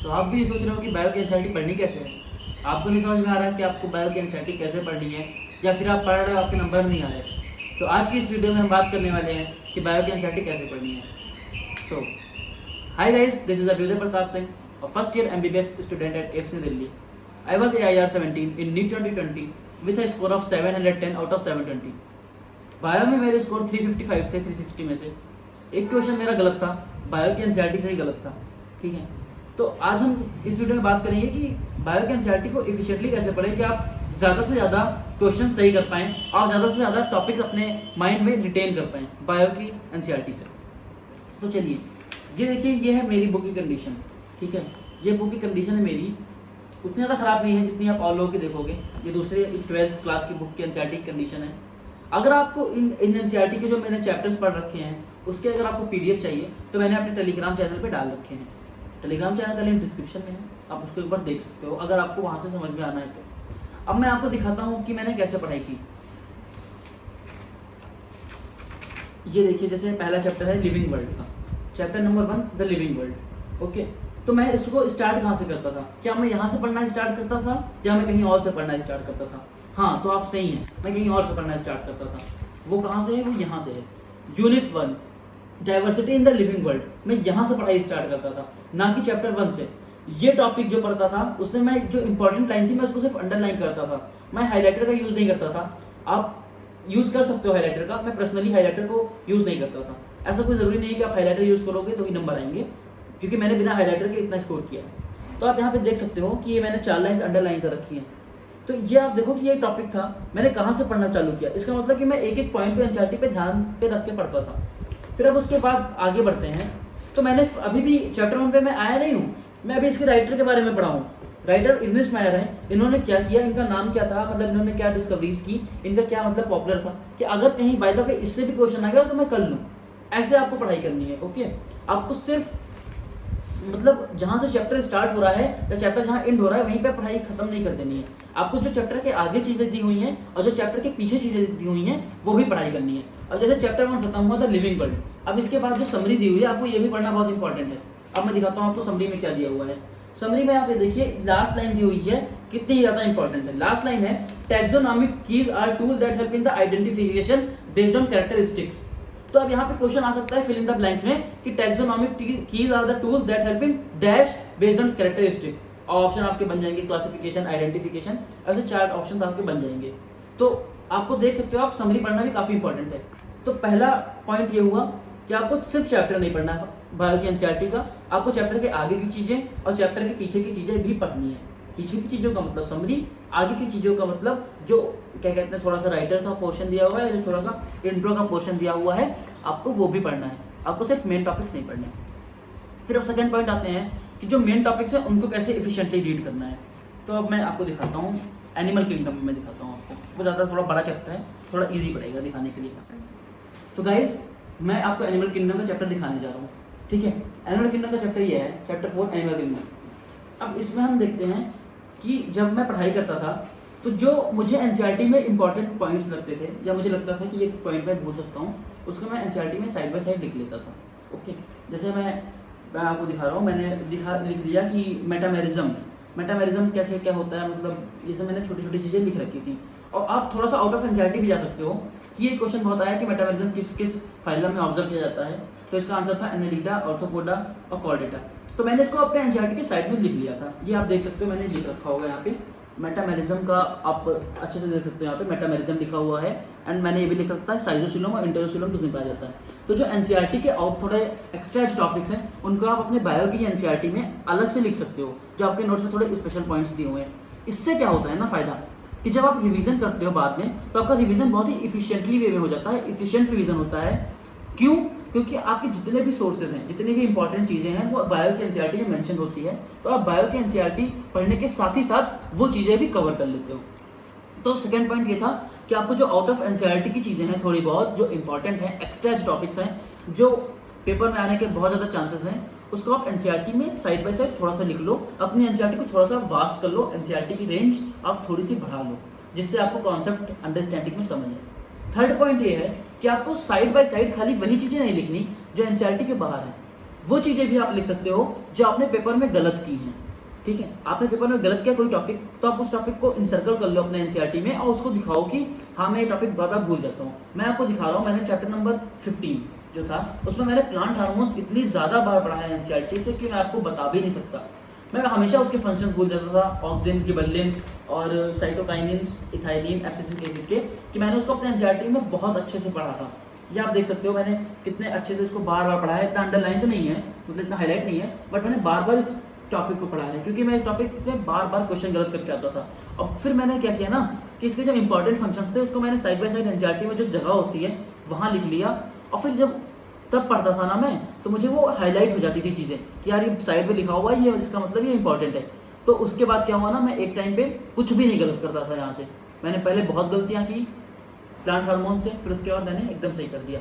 तो आप भी सोच रहे हो कि बायो की एनसीईआरटी पढ़नी कैसे है, आपको नहीं समझ में आ रहा है कि आपको बायो की एनसीईआरटी कैसे पढ़नी है, या फिर आप पढ़ रहे हो आपके नंबर नहीं आ रहे। तो आज की इस वीडियो में हम बात करने वाले हैं कि बायो की एनसीईआरटी कैसे पढ़नी है। So hi guys, this is Abhyuday Pratap Singh, a first year MBBS student at AIIMS New Delhi. I was AIR 17 in NEET 2020 with a score of 710 out of 720. Bio में मेरे स्कोर 355 थे 360 में से। एक क्वेश्चन मेरा गलत था, बायो की एनसीईआरटी से ही गलत था। ठीक है, तो आज हम इस वीडियो में बात करेंगे कि बायो की एनसीईआरटी को इफिशिएंटली कैसे पढ़ें कि आप ज़्यादा से ज़्यादा क्वेश्चन सही कर पाएँ और ज़्यादा से ज़्यादा टॉपिक्स अपने माइंड में रिटेन कर पाएँ बायो की एनसीईआरटी से। तो चलिए, ये देखिए, ये है मेरी बुक की कंडीशन। ठीक है, ये बुक की कंडीशन है मेरी, उतनी ज़्यादा ख़राब नहीं है जितनी आप और लोगों की देखोगे। ये दूसरे 12th क्लास की बुक की एनसीईआरटी की कंडीशन है। अगर आपको इन एनसीईआरटी के जो मैंने चैप्टर्स पढ़ रखे हैं उसके अगर आपको पीडीएफ चाहिए तो मैंने अपने टेलीग्राम चैनल पे डाल रखे हैं। टेलीग्राम चैनल का लिंक डिस्क्रिप्शन में है, आप उसको एक बार देख सकते हो अगर आपको वहाँ से समझ में आना है तो। अब मैं आपको दिखाता हूँ कि मैंने कैसे पढ़ाई की। ये देखिए, जैसे पहला चैप्टर है लिविंग वर्ल्ड का, chapter number 1 the living world. Okay, तो मैं इसको स्टार्ट कहाँ से करता था? क्या मैं यहाँ से पढ़ना स्टार्ट करता था या मैं कहीं और से पढ़ना स्टार्ट करता था? हाँ, तो आप सही हैं, मैं कहीं और से पढ़ना स्टार्ट करता था। वो कहाँ से है? वो यहाँ से है। Unit 1 diversity in the living world, मैं यहाँ से पढ़ाई स्टार्ट करता था, ना कि चैप्टर 1 से। ये टॉपिक जो पढ़ता था उसमें मैं जो इंपॉर्टेंट लाइन थी मैं उसको सिर्फ अंडरलाइन करता था, मैं हाईलाइटर का यूज़ नहीं करता था। आप यूज़ कर सकते हो हाईलाइटर का, मैं पर्सनली हाईलाइटर को यूज़ नहीं करता था। ऐसा कोई ज़रूरी नहीं है कि आप हाईलाइटर यूज़ करोगे तो ही नंबर आएंगे, क्योंकि मैंने बिना हाईलाइटर के इतना स्कोर किया है। तो आप यहाँ पे देख सकते हो कि ये मैंने 4 लाइन्स अंडरलाइन कर रखी हैं। तो ये आप देखो कि ये टॉपिक था, मैंने कहाँ से पढ़ना चालू किया। इसका मतलब कि मैं एक एक पॉइंट पे एनसीईआरटी पे ध्यान पे रख के पढ़ता था। फिर अब उसके बाद आगे बढ़ते हैं, तो मैंने अभी भी चैप्टर 1 पे मैं आया नहीं हूँ, मैं अभी इसके राइटर के बारे में पढ़ा हूँ। राइटर इग्निस मायर हैं, इन्होंने क्या किया, इनका नाम क्या था, मतलब इन्होंने क्या डिस्कवरीज की, इनका क्या मतलब पॉपुलर था कि अगर कहीं बाय द वे इससे भी क्वेश्चन आ गया तो मैं कर लूँ। ऐसे आपको पढ़ाई करनी है। ओके, आपको सिर्फ मतलब जहाँ से चैप्टर स्टार्ट हो रहा है या चैप्टर जहाँ एंड हो रहा है वहीं पे पढ़ाई खत्म नहीं कर देनी है। आपको जो चैप्टर के आगे चीज़ें दी हुई हैं और जो चैप्टर के पीछे चीज़ें दी हुई हैं वो भी पढ़ाई करनी है। अब जैसे चैप्टर 1 खत्म हुआ था लिविंग वर्ल्ड, अब इसके बाद जो समरी दी हुई है आपको ये भी पढ़ना बहुत इंपॉर्टेंट है। अब मैं दिखाता हूँ आपको समरी में क्या दिया हुआ है। समरी में आप ये देखिए, लास्ट लाइन दी हुई है, कितनी ज़्यादा इंपॉर्टेंट है। लास्ट लाइन है, taxonomic keys are tool that help in the identification based on characteristics. तो अब यहाँ पे क्वेश्चन आ सकता है फिल इन द ब्लैंक्स में कि taxonomic keys are the tools that help in dash based on characteristic, और ऑप्शन आपके बन जाएंगे क्लासिफिकेशन, आइडेंटिफिकेशन, ऐसे 4 ऑप्शन आपके बन जाएंगे। तो आपको देख सकते हो आप समरी पढ़ना भी काफ़ी इंपॉर्टेंट है। तो पहला पॉइंट ये हुआ कि आपको सिर्फ चैप्टर नहीं पढ़ना है बायो की एनसीईआरटी का, आपको चैप्टर के आगे की चीज़ें और चैप्टर के पीछे की चीज़ें भी पढ़नी है। पीछे की चीज़ों का मतलब समरी, आगे की चीज़ों का मतलब जो क्या कहते हैं थोड़ा सा राइटर का पोर्शन दिया हुआ है, जो थोड़ा सा इंट्रो का पोर्शन दिया हुआ है, आपको वो भी पढ़ना है। आपको सिर्फ मेन टॉपिक्स नहीं पढ़ने। फिर अब सेकेंड पॉइंट आते हैं कि जो मेन टॉपिक्स हैं उनको कैसे इफिशिएंटली रीड करना है। तो अब मैं आपको दिखाता हूँ एनिमल किंगडम में दिखाता हूँ आपको। वो ज़्यादा थोड़ा बड़ा चैप्टर है, थोड़ा ईजी पड़ेगा दिखाने के लिए। तो गाइज, मैं आपको एनिमल किंगडम का चैप्टर दिखाने जा रहा हूँ। ठीक है, एनिमल किंगडम का चैप्टर ये है, चैप्टर 4 एनिमल किंगडम। अब इसमें हम देखते हैं कि जब मैं पढ़ाई करता था तो जो मुझे एनसीईआरटी में इंपॉर्टेंट पॉइंट्स लगते थे या मुझे लगता था कि ये पॉइंट मैं भूल सकता हूँ, उसको मैं एनसीईआरटी में साइड बाय साइड लिख लेता था। ओके, जैसे मैं आपको दिखा रहा हूँ, मैंने लिख लिया कि मेटामेरिज्म कैसे क्या होता है, मतलब ये सब मैंने छोटी छोटी चीज़ें लिख रखी थी। और आप थोड़ा सा आउट ऑफ एनसीईआरटी भी जा सकते हो कि ये क्वेश्चन बहुत आया कि मेटामेरिज्म किस किस फाइलम में ऑब्जर्व किया जाता है। तो इसका आंसर था एनालिडा, ऑर्थोपोडा और कॉर्डेटा। तो मैंने इसको अपने एनसीईआरटी के साइड में लिख लिया था। ये आप देख सकते हो, मैंने लिख रखा होगा यहाँ पे मेटामेरिज्म का, आप अच्छे से देख सकते हो यहाँ पे मेटामेरिज्म लिखा हुआ है। एंड मैंने ये भी लिख रखा है साइजोसिलम और इंटेरोसिलम किसमें पाया जाता है। तो जो एनसीईआरटी के और थोड़े एक्स्ट्रा टॉपिक्स हैं उनको आप अपने बायो की एनसीईआरटी में अलग से लिख सकते हो, जो आपके नोट्स में थोड़े स्पेशल पॉइंट्स दिए हुए हैं। इससे क्या होता है ना फ़ायदा कि जब आप रिवीजन करते हो बाद में तो आपका रिवीजन बहुत ही इफिशिएंटली वे में हो जाता है, इफिशिएंट रिवीजन होता है। क्यों? क्योंकि आपके जितने भी सोर्सेज हैं, जितनी भी इंपॉर्टेंट चीज़ें हैं वो बायो की एनसीईआरटी में मेंशन होती है। तो आप बायो की एनसीईआरटी पढ़ने के साथ ही साथ वो चीज़ें भी कवर कर लेते हो। तो सेकंड पॉइंट ये था कि आपको जो आउट ऑफ एनसीईआरटी की चीज़ें हैं थोड़ी बहुत जो इंपॉर्टेंट हैं, एक्स्ट्रा टॉपिक्स हैं, जो पेपर में आने के बहुत ज़्यादा चांसेस हैं, उसको आप एनसीईआरटी में साइड बाय साइड थोड़ा सा लिख लो। अपनी एनसीईआरटी को थोड़ा सा वास्ट कर लो, एनसीईआरटी की रेंज आप थोड़ी सी बढ़ा लो, जिससे आपको कॉन्सेप्ट अंडरस्टैंडिंग में समझ आए। थर्ड पॉइंट ये है कि आपको साइड बाय साइड खाली वही चीज़ें नहीं लिखनी जो एनसीईआरटी के बाहर है। वो चीज़ें भी आप लिख सकते हो जो आपने पेपर में गलत की हैं। ठीक है, आपने पेपर में गलत किया कोई टॉपिक, तो आप उस टॉपिक को इंसर्कल कर लो अपने एनसीईआरटी में और उसको दिखाओ कि हाँ मैं ये टॉपिक बार बार भूल जाता हूँ। मैं आपको दिखा रहा हूँ, मैंने चैप्टर नंबर 15 जो था उसमें मैंने प्लांट हार्मोन्स इतनी ज़्यादा बार पढ़ा है एनसीईआरटी से कि मैं आपको बता भी नहीं सकता। मैं हमेशा उसके फंक्शंस भूल जाता था, ऑक्सिन, गिबरेलिन और साइटोकाइनिन्स, इथाइलिन, एब्सिसिक एसिड के, कि मैंने उसको अपने एनसीईआरटी में बहुत अच्छे से पढ़ा था। ये आप देख सकते हो मैंने कितने अच्छे से इसको बार बार पढ़ा है। इतना अंडरलाइन तो नहीं है, मतलब इतना हाईलाइट नहीं है, बट मैंने बार बार इस टॉपिक को पढ़ा है क्योंकि मैं इस टॉपिक में बार बार क्वेश्चन गलत करके आता था। और फिर मैंने क्या किया ना कि इसके जो इंपॉर्टेंट फंक्शंस थे उसको मैंने साइड बाय साइड एनसीईआरटी में जो जगह होती है वहाँ लिख लिया। और फिर जब तब पढ़ता था ना मैं, तो मुझे वो हाईलाइट हो जाती थी चीज़ें कि यार ये साइड में लिखा हुआ है, ये इसका मतलब ये इंपॉर्टेंट है। तो उसके बाद क्या हुआ ना, मैं एक टाइम पे कुछ भी नहीं गलत करता था। यहाँ से मैंने पहले बहुत गलतियाँ की प्लांट हार्मोन से, फिर उसके बाद मैंने एकदम सही कर दिया।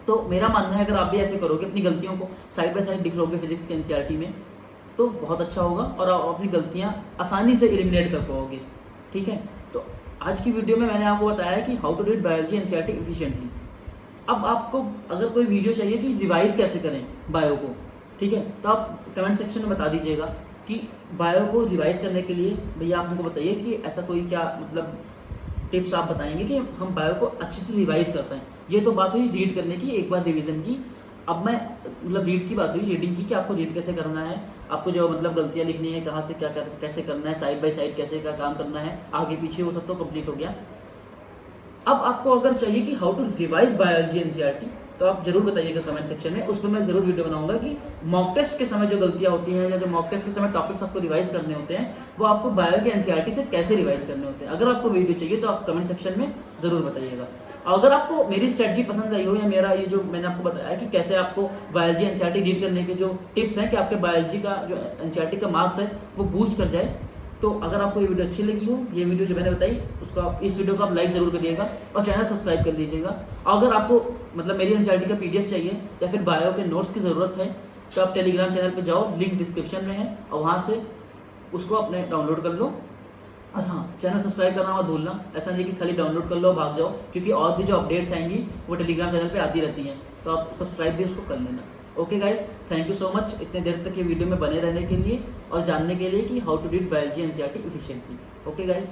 तो मेरा मानना है अगर आप भी ऐसे करोगे, अपनी गलतियों को साइड बाय साइड लिख लोगे फिजिक्स के एनसीईआरटी में, तो बहुत अच्छा होगा और आप अपनी गलतियाँ आसानी से एलिमिनेट कर पाओगे। ठीक है, तो आज की वीडियो में मैंने आपको बताया कि how to read biology NCERT efficiently. अब आपको अगर कोई वीडियो चाहिए कि रिवाइज कैसे करें बायो को, ठीक है, तो आप कमेंट सेक्शन में बता दीजिएगा कि बायो को रिवाइज करने के लिए भैया आप हमको बताइए कि ऐसा कोई क्या मतलब टिप्स आप बताएंगे कि हम बायो को अच्छे से रिवाइज कर पाएँ। ये तो बात हुई रीड करने की, एक बार रिवीजन की। अब मैं मतलब रीड की बात हुई, रीडिंग की, कि आपको रीड कैसे करना है, आपको जो मतलब गलतियाँ लिखनी है, कहाँ से क्या कैसे करना है, साइड बाय साइड कैसे क्या काम करना है, आगे पीछे, वो सब तो कंप्लीट हो गया। अब आपको अगर चाहिए कि how to revise biology NCERT, तो आप जरूर बताइएगा कमेंट सेक्शन में, उस पर मैं जरूर वीडियो बनाऊंगा कि मॉक टेस्ट के समय जो गलतियां होती हैं या जो मॉक टेस्ट के समय टॉपिक्स आपको रिवाइज करने होते हैं वो आपको बायो के एनसीईआरटी से कैसे रिवाइज करने होते हैं। अगर आपको वीडियो चाहिए तो आप कमेंट सेक्शन में जरूर बताइएगा। अगर आपको मेरी स्ट्रेटजी पसंद आई हो या मेरा ये जो मैंने आपको बताया कि कैसे आपको बायोलॉजी एनसीईआरटी रीड करने के जो टिप्स हैं कि आपके बायोलॉजी का जो एनसीईआरटी का मार्क्स है वो बूस्ट कर जाए, तो अगर आपको ये वीडियो अच्छी लगी हो, ये वीडियो जो मैंने बताई उसको आप इस वीडियो को आप लाइक ज़रूर करिएगा और चैनल सब्सक्राइब कर दीजिएगा। अगर आपको मतलब मेरी एनसीईआरटी का पीडीएफ चाहिए या फिर बायो के नोट्स की ज़रूरत है तो आप टेलीग्राम चैनल पर जाओ, लिंक डिस्क्रिप्शन में है, और वहाँ से उसको अपने डाउनलोड कर लो। और हाँ, चैनल सब्सक्राइब करना मत भूलना, ऐसा नहीं कि खाली डाउनलोड कर लो भाग जाओ, क्योंकि और भी जो अपडेट्स आएंगी वो टेलीग्राम चैनल पे आती रहती हैं, तो आप सब्सक्राइब भी उसको कर लेना। Okay guys, thank you so much इतने देर तक ये वीडियो में बने रहने के लिए और जानने के लिए कि how to read biology NCERT efficiently. Okay guys.